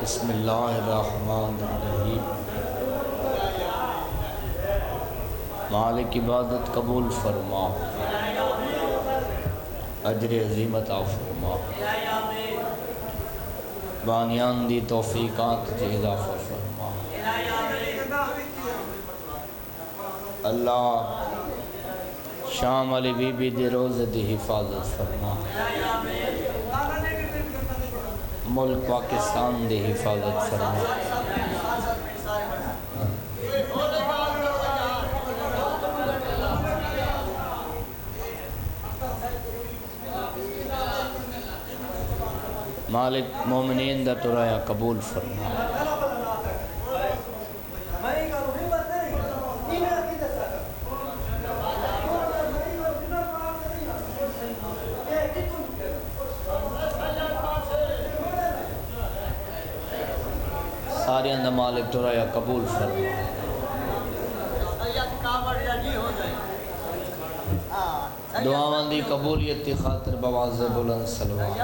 بسم اللہ الرحمن الرحیم۔ مالک عبادت قبول فرما، اجر عظیم عطا فرما، بانیان دی توفیقات جی اضافہ فرما۔ اللہ شام علی بی بی دی روزے دی حفاظت فرما، ملک پاکستان دی حفاظت فرما۔ مالک مومنین دا ترایا قبول فرما۔ سارے اندر مالک ترایا قبول فرما۔ دعاواں دی قبولیت کی خاطر بواز بلند صلوات۔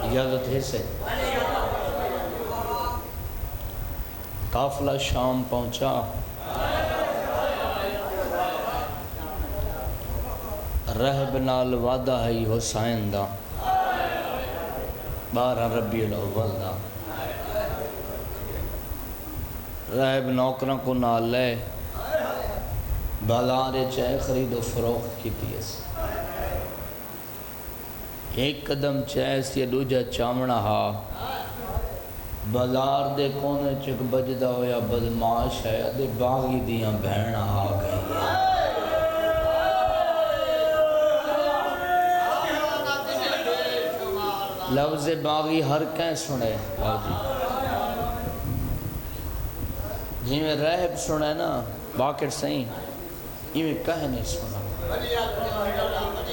اجازت ہے سے قافلہ شام پہنچا، رہب نال وعدہ ہے حسین دا، 12 ربیع الاول دا۔ رہب نوکروں کو نال لے بازار چاہے خرید و فروخت کی تیس، ایک قدم چیس یا دوجہ چامڑا ہا، بازار دے کونے چک بجدہ ہویا بدماش ہے، دے باغی دیاں بہنہ آ گئی۔ لفظ باغی ہر کہیں سنے جی میں رہب سنے نا باکر سہیں یہ میں کہیں نہیں سنا۔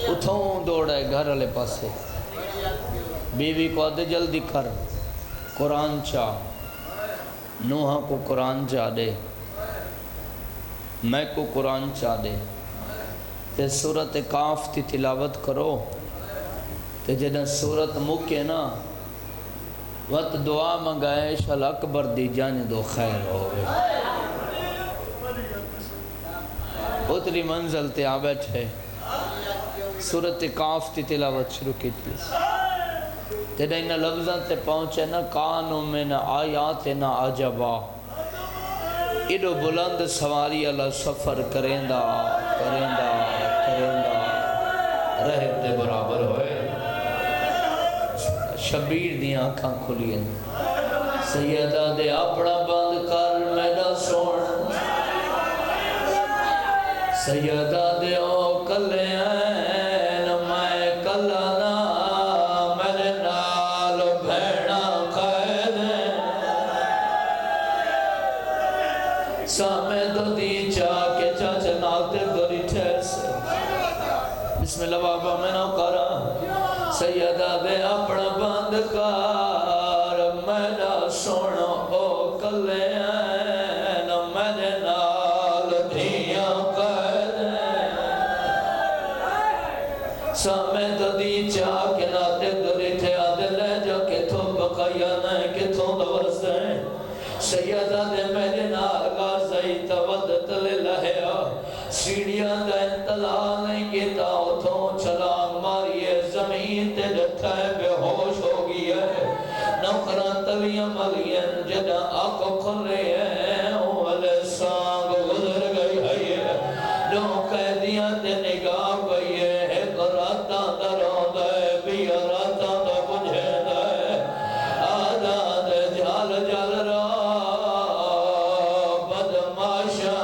اتھوں دوڑے گھر والے پاسے، بیوی کو آدھے جلدی کر قرآن چاہ، نوحہ کو قرآن چاہ دے، میں کو قرآن چاہ دے، تے سورت کاف تی تلاوت کرو، تے جدہ سورت مکے نا وقت دعا منگائے شل اکبر دی جانے دو خیر ہوئے۔ اتری منزل تے آ بیٹھے، سورت کاف تی تلاوت شروع کی تھی، تیرے انہا لفظاں تے پہنچے نا کانوں میں نا آیات نا عجبا، ایڈو بلند سواری اللہ سفر کریندہ کریندہ کریندہ رہب دے برابر ہوئے۔ شبیر دیاں آنکھاں کھلین، سیدہ دے اپنا بند کر میرا سون، سیدہ دے او کلے این میں کلانا میرے نال بھیڑا قید سامے دو دی چاہ کے چاچے ناکتے گری ٹھہر سے۔ بسم اللہ بابا میں نو کرا، سیدہ دے اپنا بند کر میرا سونا او کلے این میرے نال دھیاں قید سامے تو دی چاہ کے ناتے گری تھے آدھے لے جا کے تھو بقایا نہیں کہ تھو دوست ہیں۔ سیدہ دے میرے نال غازی تودت لے لہیا، سیڑیاں دا انتظار نہیں کیتا، اتھوں چھلانگ ماریے زمین تے جتھائے بے ہوش ہو گئی ہے۔ نوکران تلیاں ملین جدہ آنکھوں کھلے ہیں، والے سانگ گزر گئی ہے، دو قیدیاں تے نگاہ گئی ہے، ایک راتاں دروں دے بیا راتاں دا بجھے دے، آدھا دے جال جال را بدماشا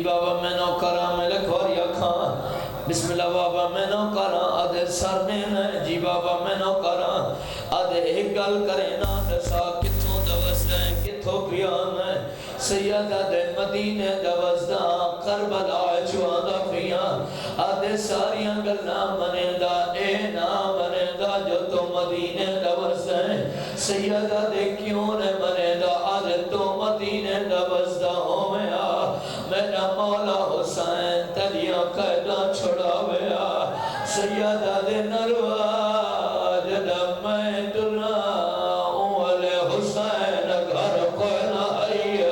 بابا میں نو کرا میں لکھواری اکھاں بسم اللہ بابا میں نو کرا آدھے سر نے جی بابا میں نو کرا آدھے ایک گل کرے نا نسا کتھوں دوستیں کتھوں پیان ہے سیدہ دے مدینے دوستاں کربلا چواندہ پیان آدھے ساریاں گلنا منے دا اے نا منے دا جو تو مدینے دوستیں سیدہ دے کیوں نے منے دا آدھے تو مدینے دوستاں ہو میں میرا مولا حسین تلیاں قیدہ چھڑا ویا سیدہ دے نروا جدہ میں دلنا اول حسین گھر کوئی نہ آئی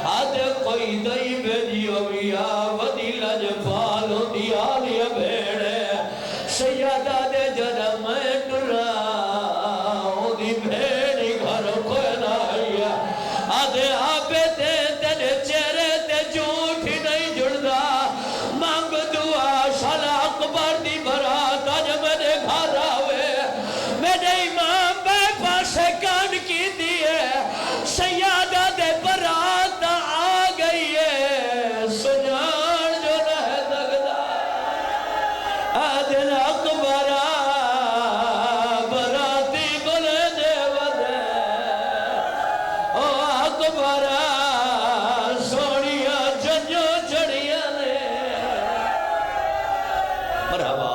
آدھے کوئی دائی بیجی ہویا ودی لجفالوں دیا لیا بیڑے سیدہ دے جدہ میں دلنا دی بیڑی گھر کوئی نہ آئی آدھے آپے تے تیرے چہرے اکبر دی برات آج میرے گھر آوے میرے امام بے پاسے کان کی دیئے سیادہ دے برات آ گئی ہے سجان جو رہ دگدا آدھن اکبر براتی گلے دے ودے او اکبر سوڑیا جنجو چڑیا نے مرحبا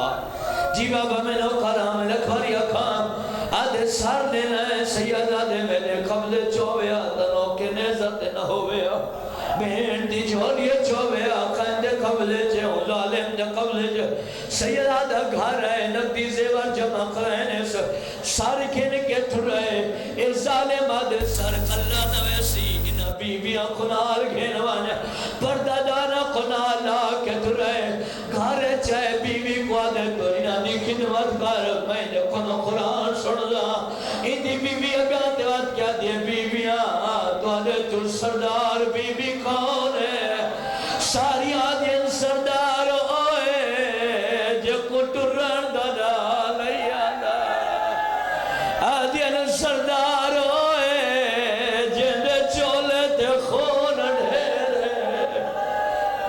جی بابا میں نو کرام لکھواری اکھام آدھے سار دینا سیدہ دے میرے قبلے چوویا تنو کے نیزت نہ ہویا بین دی جولیے چوویا قیندے قبلے چے ظالم دے قبلے چے سیدہ دے گھر ہے نقدی زیور جمع کرنے سے سار کھن کے تھرے اے ظالم آدھے سار اللہ نویسی انہ بی بیاں کنال گھنوانے پردہ دانا کنال لا کے تھرے گھر چاہے بی بی کو آدھے تو انہ دی خدمت کر میں نے کنو قرآن سن دا ان دی بی بی اگاں دیوات کیا دیے بی بیاں تو آدھے تو سردار بی بی کون ہے ساری آدھین سردار ہوئے جو کٹرن دادا لیا دا آدھین سردار ہوئے جن چولے تے خون ڈھیرے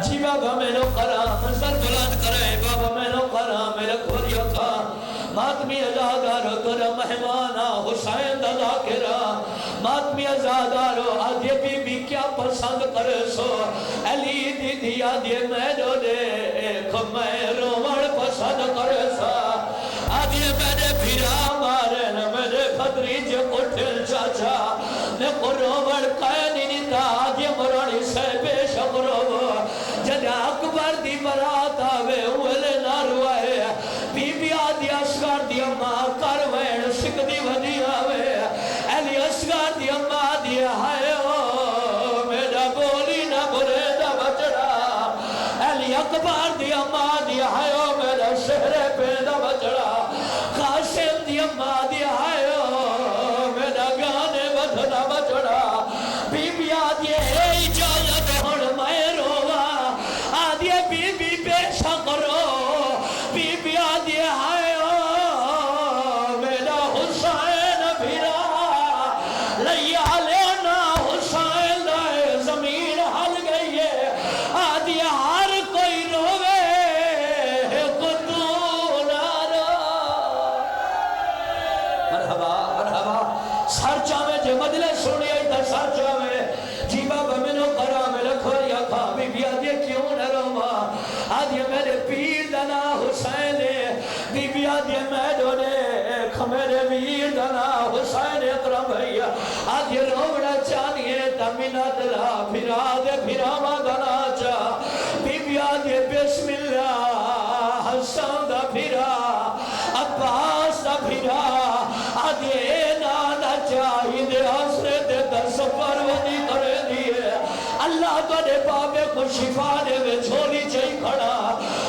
جی بابا میں نو کرام سر بلند کرے بابا میں نو کرام میرے کھوڑیا کا ماتمی ازادارو ترہ مہمانا حسین دا ذاکرہ ماتمی ازادارو آدھے بی بی کیا پسند کرے سو علی دی دیا دیے میں دو دے ایک میں رومڑ پسند کرے سا آدھے میرے بھیرا مارے نہ میرے خدریج اٹھل چاچا نے کو رومڑ قیدی نیتا آدھے مرانی سے بے شکرو جدہ اکبر دی برات آوے اوہلے ناروائے بی بی آدھی اسکار دی اممہ کروین سکھ دی ودی آوے ایلی اسکار دی اممہ دی ہائے ہو میرا بولی نہ برے دا بچڑا ایلی اکبر دی اممہ دی ہائے ہو میرا شہر پہ دا بچڑا قاسم دی اممہ دی ہائے ہو میرا گانے بدھنا بچڑا بی بی آدھی اے اجازت ہون میں روا آدھی بی بی بے شکرو بی بی آدھی ہائے ہو میرا حسین بھیرا لیا لینا حسین لائے زمین ہل گئی ہے آدھی ہر کوئی روے کتو نارا مرحبا مرحبا سرچہ میں جو مدلے سنی آئی تا سرچہ میں جی بابا میں نو کرا میں لکھوری آکھا بی بی آدھی کیوں نہ روما آدھی میرے پیر دنا حسین بی بی آدھی میں دونے میرے پیر دنا حسین اکرم بھئیا آدھی روڑا چانیے تمینہ دلا پھرا دے پھرا ما دنا چا بی بی آدھی بسم اللہ حسن دا پھرا عباس دا پھرا آدھی نانا چاہی دے حسن دے دس پرونی کرے دیئے اللہ تو نے بابے کو شفا دے میں چھولی چاہی کھڑا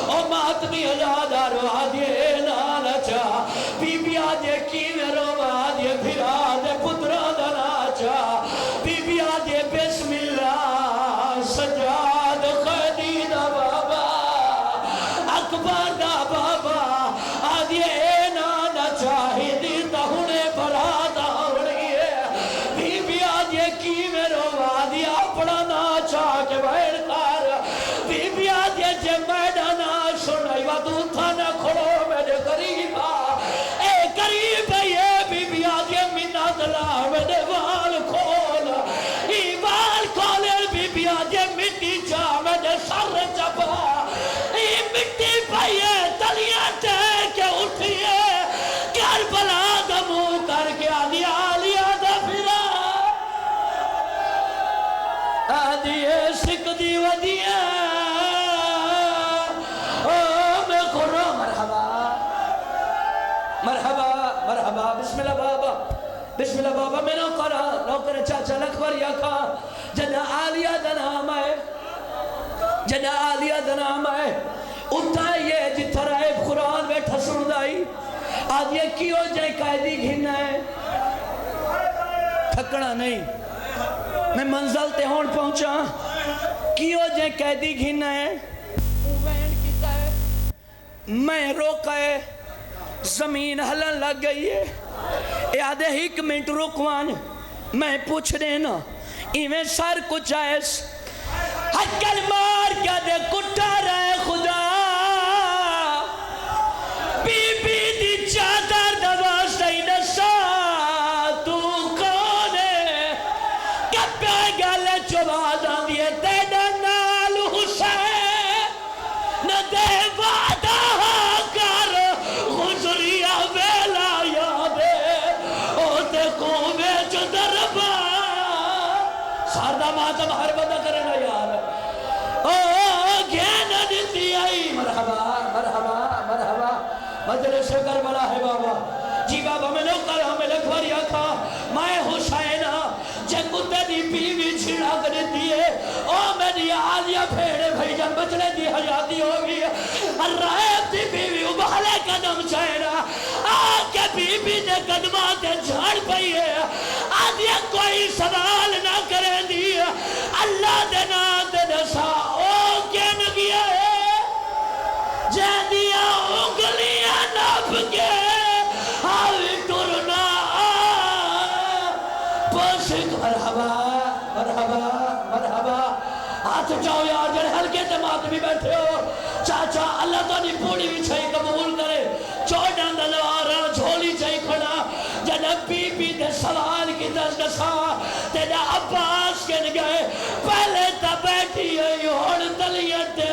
او ماتمی ازادارو آدھے نانا چاہ بی بی آدھے کی میرو آدھے پھر آدھے پترہ دنا چاہ بی بی آدھے بسم اللہ سجاد خیدی دا بابا اکبر دا بابا آدھے نانا چاہی دیتا ہونے برات آوڑی ہے بی بی آدھے کی میرو آدھے اپنا نا چاہ کے بہر کار آدیے سکھ دی ودیے او میں خورو مرحبا مرحبا مرحبا بسم اللہ بابا بسم اللہ بابا میں نوکر چاچا لکھور یا کھا جنہ آلیہ دنام آئے جنہ آلیہ دنام آئے اتھا یہ جتھا رائے قرآن بیٹھا سردائی آج یہ کیوں جائے قائدی گھننا ہے تھکڑا نہیں میں منزل تے ہون پہنچا کیوں جائے قائدی گھننا ہے وین کیتا ہے میں روکا ہے زمین ہلن لگ گئی ہے اے آدھے ایک منٹ رکوان میں پوچھ دینا ایویں سار کچھ آئیس ہکل مار کیا دے کٹا رہے خدا بی بی دی چادر دواز دائن سا تو کونے کپے گلے چوادان دیئے تینا نال حسین نہ دے وعدہ کر غزریہ ویلا یادے اوتے کومے جو دربا ساردہ ماتم ہر بندہ کرنا یار گھینا دیتی آئی مرحبا مرحبا مرحبا مجلس کربلا ہے بابا جی بابا میں لوگ کر ہمیں لکھوری آکھا میں حسینہ جے کتے دی بیوی چھڑا کر دیتی ہے او میں دی آلیہ پھیڑے بھائی جان بچنے دی حیاتی ہوگی الرائب دی بیوی ابھالے قدم چاہنا آکے بیوی نے قدماتے جھاڑ پئی ہے آدھیا کوئی سوال نہ کریں دی اللہ دینا دنسا او کین گیا ہے جہدیاں اگلیاں نب کے آوی ٹرنا پوشک مرحبا مرحبا مرحبا ہاتھ جاؤ یار جن ہلکے تمات بھی بیٹھے ہو چاچا اللہ تو نہیں پوڑی بھی چھائی قبول کرے چوڑن دلوارا جھولی چھائی کھڑا جنب بی بی دے سوال کی دس دسا تیرا عباس کن گئے پہلے تا بیٹھی ہے ہوڑ دلیت دے